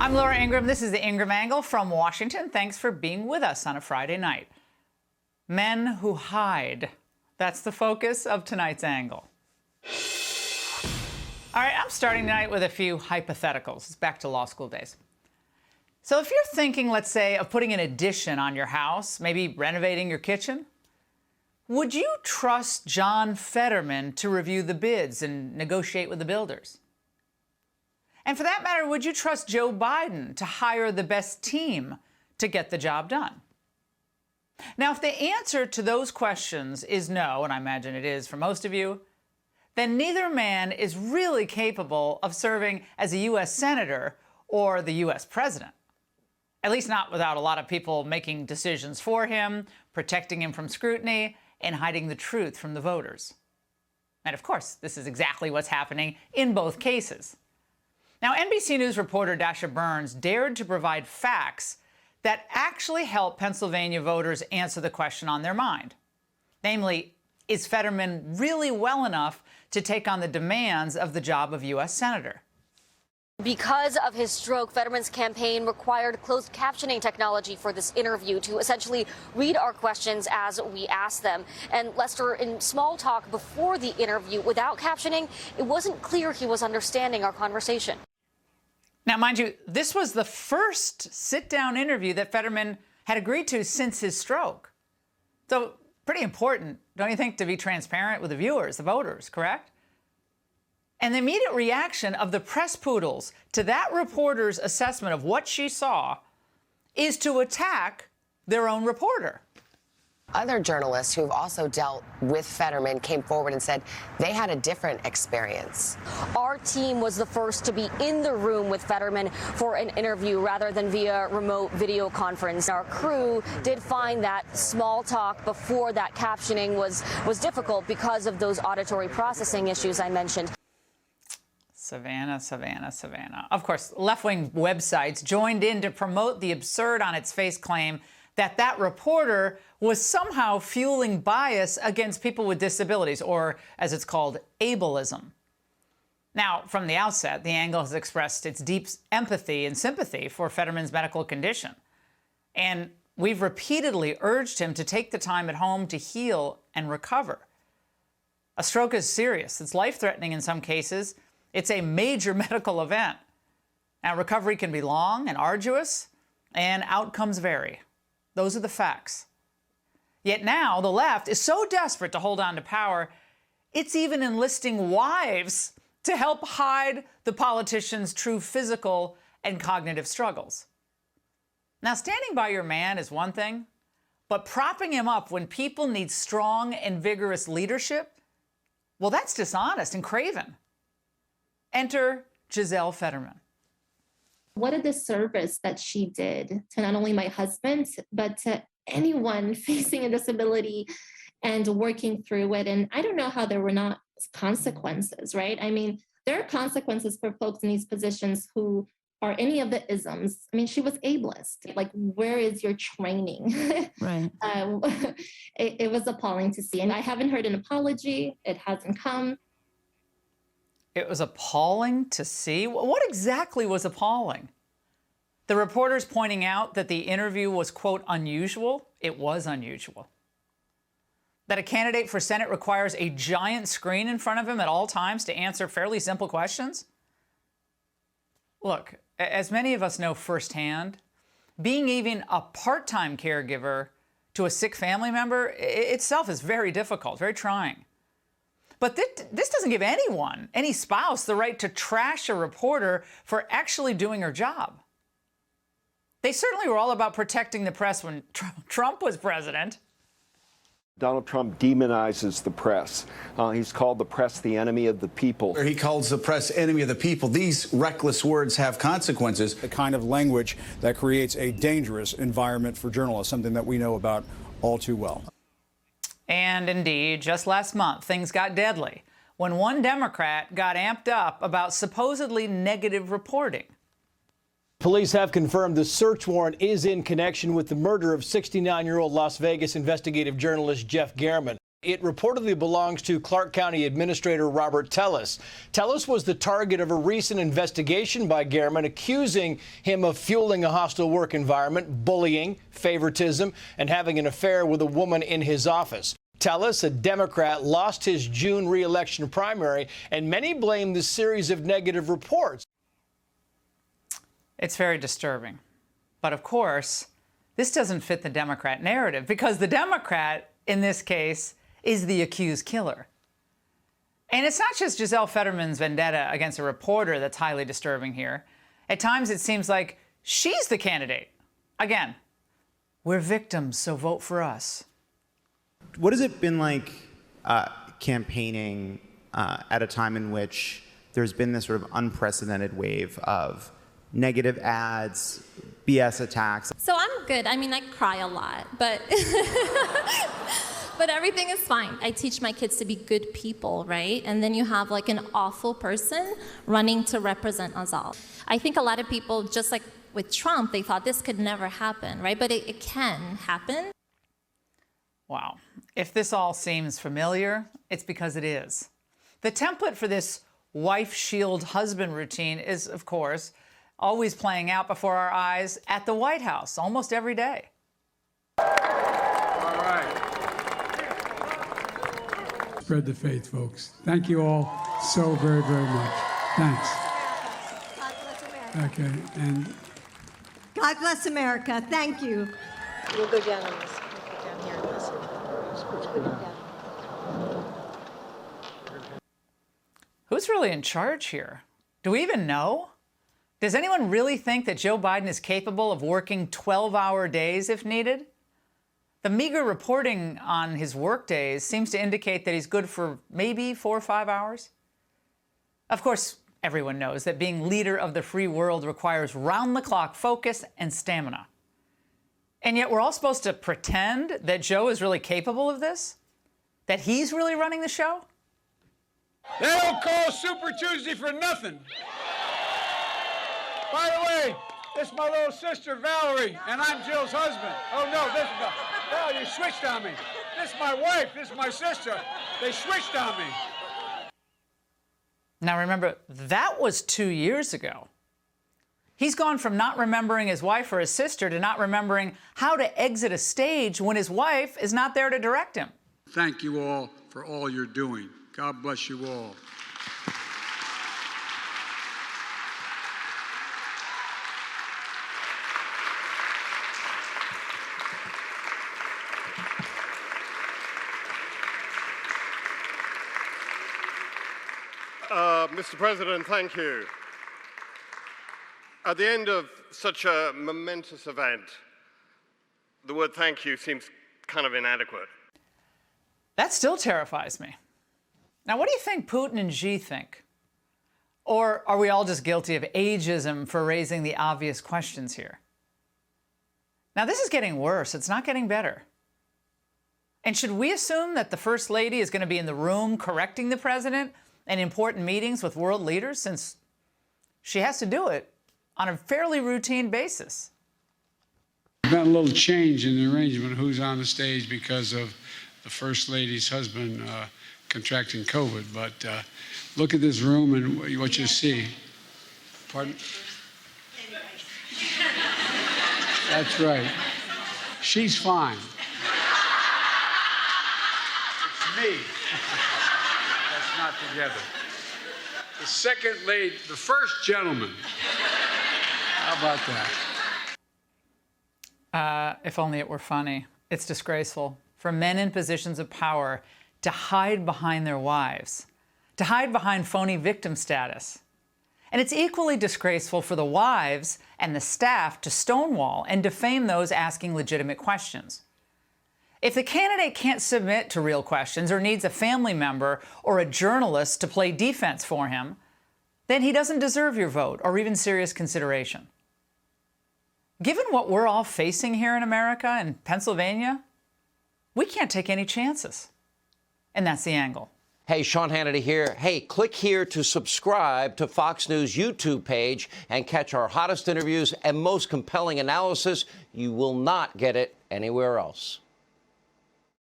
I'm Laura Ingraham. This is the Ingraham Angle from Washington. Thanks for being with us on a Friday night. Men who hide. That's the focus of tonight's angle. All right, I'm starting tonight with a few hypotheticals. It's back to law school days. So if you're thinking, let's say, of putting an addition on your house, maybe renovating your kitchen, would you trust John Fetterman to review the bids and negotiate with the builders? And for that matter, would you trust Joe Biden to hire the best team to get the job done? Now, if the answer to those questions is no, and I imagine it is for most of you, then neither man is really capable of serving as a U.S. Senator or the U.S. President. At least not without a lot of people making decisions for him, protecting him from scrutiny, and hiding the truth from the voters. And of course, this is exactly what's happening in both cases. Now, NBC News reporter Dasha Burns dared to provide facts that actually help Pennsylvania voters answer the question on their mind. Namely, is Fetterman really well enough to take on the demands of the job of U.S. Senator? Because of his stroke, Fetterman's campaign required closed captioning technology for this interview to essentially read our questions as we ask them. And Lester, in small talk before the interview, without captioning, it wasn't clear he was understanding our conversation. Now, mind you, this was the first sit-down interview that Fetterman had agreed to since his stroke. So pretty important, don't you think, to be transparent with the viewers, the voters, correct? And the immediate reaction of the press poodles to that reporter's assessment of what she saw is to attack their own reporter. Other journalists who've also dealt with Fetterman came forward and said they had a different experience. Our team was the first to be in the room with Fetterman for an interview rather than via remote video conference. Our crew did find that small talk before that captioning was difficult because of those auditory processing issues I mentioned. Savannah. Of course, left-wing websites joined in to promote the absurd-on-its-face claim that reporter was somehow fueling bias against people with disabilities, or, as it's called, ableism. Now, from the outset, the Angle has expressed its deep empathy and sympathy for Fetterman's medical condition. And we've repeatedly urged him to take the time at home to heal and recover. A stroke is serious. It's life-threatening in some cases. It's a major medical event. Now, recovery can be long and arduous, and outcomes vary. Those are the facts. Yet now, the left is so desperate to hold on to power, it's even enlisting wives to help hide the politician's true physical and cognitive struggles. Now, standing by your man is one thing, but propping him up when people need strong and vigorous leadership, well, that's dishonest and craven. Enter Giselle Fetterman. What a disservice that she did to not only my husband, but to anyone facing a disability and working through it. And I don't know how there were not consequences, right? I mean, there are consequences for folks in these positions who are any of the isms. I mean, she was ableist. Like, where is your training? Right. It was appalling to see. And I haven't heard an apology. It hasn't come. It was appalling to see? What exactly was appalling? The reporters pointing out that the interview was, quote, unusual? It was unusual. That a candidate for Senate requires a giant screen in front of him at all times to answer fairly simple questions? Look, as many of us know firsthand, being even a part-time caregiver to a sick family member itself is very difficult, very trying. But this doesn't give anyone, any spouse, the right to trash a reporter for actually doing her job. They certainly were all about protecting the press when Trump was president. Donald Trump demonizes the press. He's called the press the enemy of the people. He calls the press enemy of the people. These reckless words have consequences. The kind of language that creates a dangerous environment for journalists, something that we know about all too well. And indeed, just last month, things got deadly when one Democrat got amped up about supposedly negative reporting. Police have confirmed the search warrant is in connection with the murder of 69-year-old Las Vegas investigative journalist Jeff German. It reportedly belongs to Clark County Administrator Robert Tellis. Tellis was the target of a recent investigation by Gehrman accusing him of fueling a hostile work environment, bullying, favoritism, and having an affair with a woman in his office. Tellis, a Democrat, lost his June re-election primary, and many blame the series of negative reports. It's very disturbing. But of course, this doesn't fit the Democrat narrative, because the Democrat, in this case, is the accused killer. And it's not just Giselle Fetterman's vendetta against a reporter that's highly disturbing here. At times it seems like she's the candidate. Again, we're victims, so vote for us. What has it been like campaigning at a time in which there's been this sort of unprecedented wave of negative ads, BS attacks? So I'm good. I mean, I cry a lot, but but everything is fine. I teach my kids to be good people, right? And then you have like an awful person running to represent us all. I think a lot of people, just like with Trump, they thought this could never happen, right? But it can happen. Wow. If this all seems familiar, it's because it is. The template for this wife shield husband routine is, of course, always playing out before our eyes at the White House almost every day. All right. Spread the faith, folks. Thank you all so very, very much. Thanks. God bless America. Okay, and God bless America. Thank you. We'll go down on this. We'll go down here and listen. We'll go down. Who's really in charge here? Do we even know? Does anyone really think that Joe Biden is capable of working 12-hour days if needed? The meager reporting on his work days seems to indicate that he's good for maybe 4 or 5 hours. Of course, everyone knows that being leader of the free world requires round-the-clock focus and stamina. And yet we're all supposed to pretend that Joe is really capable of this? That he's really running the show? they don't call Super Tuesday for nothing. By the way, this is my little sister, Valerie, and I'm Jill's husband. Oh, no, this is Val, you switched on me. This is my wife, this is my sister. They switched on me. Now remember, that was 2 years ago. He's gone from not remembering his wife or his sister to not remembering how to exit a stage when his wife is not there to direct him. Thank you all for all you're doing. God bless you all. Mr. President, thank you. At the end of such a momentous event, the word thank you seems kind of inadequate. That still terrifies me. Now, what do you think Putin and Xi think? Or are we all just guilty of ageism for raising the obvious questions here? Now, this is getting worse. It's not getting better. And should we assume that the First Lady is going to be in the room correcting the president in important meetings with world leaders, since she has to do it on a fairly routine basis? There's been a little change in the arrangement of who's on the stage because of the First Lady's husband contracting COVID. But look at this room and what you see. Pardon? That's right. She's fine. It's me. That's not together. The second lady, the first gentleman. How about that? If only it were funny. It's disgraceful for men in positions of power to hide behind their wives, to hide behind phony victim status. And it's equally disgraceful for the wives and the staff to stonewall and defame those asking legitimate questions. If the candidate can't submit to real questions or needs a family member or a journalist to play defense for him, then he doesn't deserve your vote or even serious consideration. Given what we're all facing here in America and Pennsylvania, we can't take any chances. And that's the angle. Hey, Sean Hannity here. Hey, click here to subscribe to Fox News YouTube page and catch our hottest interviews and most compelling analysis. You will not get it anywhere else.